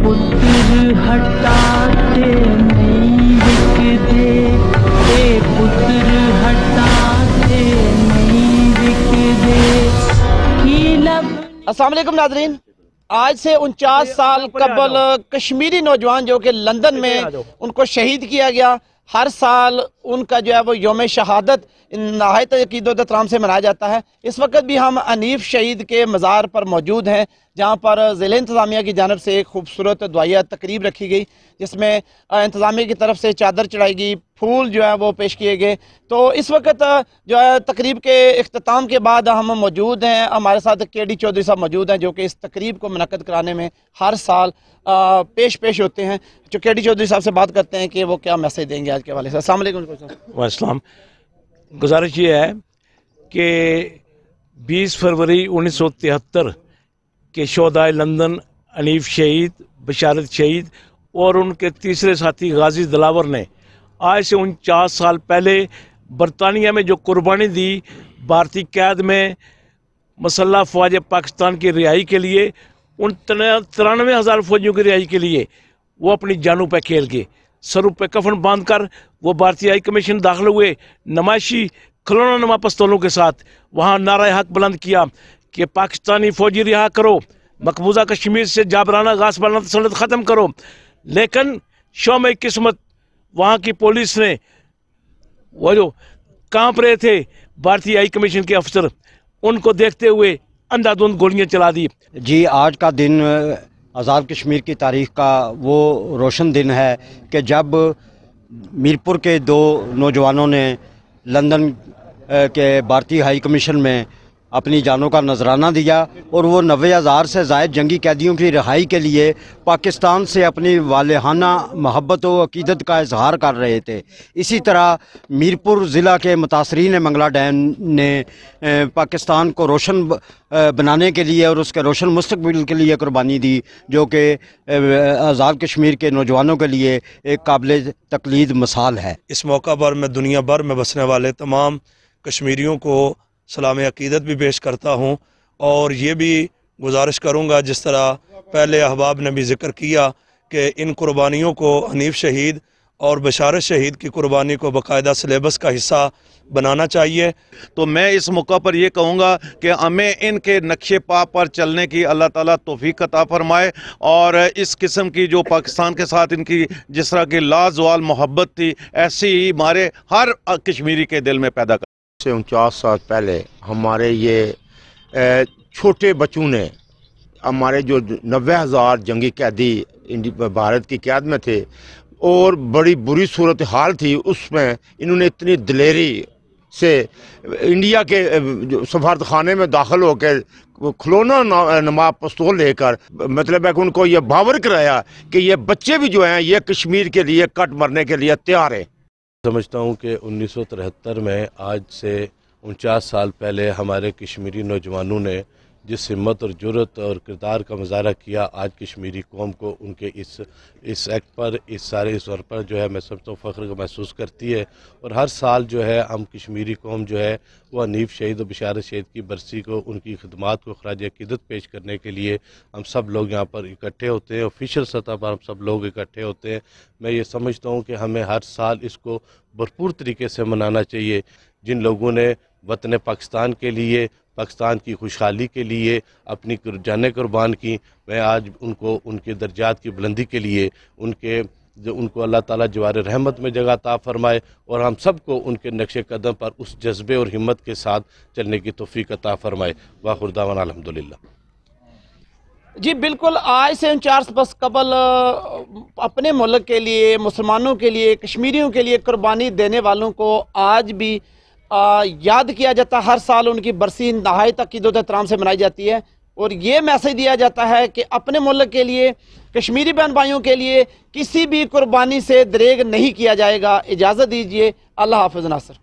पुत्र हटाते नहीं बिकते, पुत्र हटाते नहीं बिकते। अस्सलाम वालेकुम नाज़रीन, आज से 49 साल कबल कश्मीरी नौजवान जो कि लंदन में उनको शहीद किया गया, हर साल उनका जो है वो यौम शहादत नहायत अकीदत एहतराम से मनाया जाता है। इस वक्त भी हम हनीफ शहीद के मज़ार पर मौजूद हैं, जहाँ पर ज़िला इंतज़ामिया की जानब से एक खूबसूरत दुआया तकरीब रखी गई, जिसमें इंतज़ामिया की तरफ से चादर चढ़ाई गई, फूल जो है वो पेश किए गए। तो इस वक्त जो है तकरीब के इख्तिताम के बाद हम मौजूद हैं, हमारे साथ केडी चौधरी साहब मौजूद हैं, जो कि इस तकरीब को मुनक्कद कराने में हर साल पेश होते हैं। जो केडी चौधरी साहब से बात करते हैं कि वो क्या मैसेज देंगे आज के हवाले से। अस्सलाम वालेकुम। वालेकुम। गुजारिश ये है कि 20 फरवरी 1973 के शोहदाए लंदन हनीफ शहीद, बशारत शहीद और उनके तीसरे साथी गाजी दिलावर ने आज से 49 साल पहले बरतानिया में जो कुर्बानी दी, भारतीय कैद में मसल्ह फ़ौज पाकिस्तान की रिहाई के लिए, उन 93,000 फौजियों की रिहाई के लिए वो अपनी जानों पर खेल के सरों पे कफन बांधकर वो भारतीय हाई कमीशन दाखिल हुए, नमाइशी खिलौना नुमा पिस्तौलों के साथ वहाँ नारा हक बुलंद किया कि पाकिस्तानी फौजी रिहा करो, मकबूजा कश्मीर से जाबराना गासबाना तसल्लुत ख़त्म करो। लेकिन शौम किस्मत वहाँ की पुलिस ने, वो जो कांप रहे थे भारतीय हाई कमीशन के अफसर, उनको देखते हुए अंधाधुंध गोलियां चला दी। जी, आज का दिन आज़ाद कश्मीर की तारीख़ का वो रोशन दिन है कि जब मीरपुर के दो नौजवानों ने लंदन के भारतीय हाई कमीशन में अपनी जानों का नजराना दिया और वो 90,000 से ज़ायद जंगी कैदियों की रिहाई के लिए पाकिस्तान से अपनी वालेहाना मोहब्बत व अकीदत का इजहार कर रहे थे। इसी तरह मीरपुर ज़िला के मुतासरीन मंगला डैम ने पाकिस्तान को रोशन बनाने के लिए और उसके रोशन मुस्तकबिल के लिए कुर्बानी दी, जो कि आज़ाद कश्मीर के नौजवानों के लिए एक काबिल तकलीद मिसाल है। इस मौका पर मैं दुनिया भर में बसने वाले तमाम कश्मीरियों को सलाम अकीदत भी पेश करता हूँ, और ये भी गुजारिश करूँगा, जिस तरह पहले अहबाब ने भी ज़िक्र किया कि इन कुर्बानियों को हनीफ शहीद और बशारत शहीद की कुर्बानी को बाकायदा सिलेबस का हिस्सा बनाना चाहिए। तो मैं इस मौका पर ये कहूँगा कि हमें इनके नक्शे पा पर चलने की अल्लाह ताला तौफीक अता फरमाए, और इस किस्म की जो पाकिस्तान के साथ इनकी जिस तरह की लाजवाल मोहब्बत थी, ऐसी ही हमारे हर कश्मीरी के दिल में पैदा कर। 49 साल पहले हमारे ये छोटे बच्चों ने, हमारे जो 90,000 जंगी कैदी भारत की कैद में थे और बड़ी बुरी सूरत हाल थी, उसमें इन्होंने इतनी दिलेरी से इंडिया के सफारत खाने में दाखिल होकर खिलौना नुमा पिस्तौल लेकर, मतलब है कि उनको ये बावर कराया कि ये बच्चे भी जो हैं ये कश्मीर के लिए कट मरने के लिए तैयार हैं। समझता हूँ कि 1973 में आज से 49 साल पहले हमारे कश्मीरी नौजवानों ने जिस हिम्मत और जुर्रत और किरदार का मुजाहरा किया, आज कश्मीरी कौम को उनके इस एक्ट पर, इस सारे इस वक़्त पर जो है मैं समझता हूँ फ़ख्र का महसूस करती है। और हर साल जो है हम कश्मीरी कौम जो है वो हनीफ शहीद और बशारत शहीद की बरसी को, उनकी खिदमात को खराज अकीदत पेश करने के लिए हम सब लोग यहाँ पर इकट्ठे होते हैं, ऑफिशियल सतह पर हम सब लोग इकट्ठे होते हैं। मैं ये समझता हूँ कि हमें हर साल इसको भरपूर तरीके से मनाना चाहिए। जिन लोगों ने वतन पाकिस्तान के लिए, पाकिस्तान की खुशहाली के लिए अपनी जानें कुर्बान की, मैं आज उनको उनके दर्जात की बुलंदी के लिए उनको अल्लाह ताला जवार रहमत में जगह अता फरमाए, और हम सबको उनके नक्शे कदम पर उस जज्बे और हिम्मत के साथ चलने की तौफीक अता फरमाए। वाखिर दावाना अल्हम्दुलिल्लाह। जी बिल्कुल, आज से 49 बरस कबल अपने मुल्क के लिए, मुसलमानों के लिए, कश्मीरियों के लिए कुर्बानी देने वालों को आज भी याद किया जाता है। हर साल उनकी बरसी नहायत अकीदत एहतराम से मनाई जाती है, और ये मैसेज दिया जाता है कि अपने मुल्क के लिए, कश्मीरी बहन भाइयों के लिए किसी भी कुर्बानी से दरेग नहीं किया जाएगा। इजाज़त दीजिए, अल्लाह हाफ़िज़ नासिर।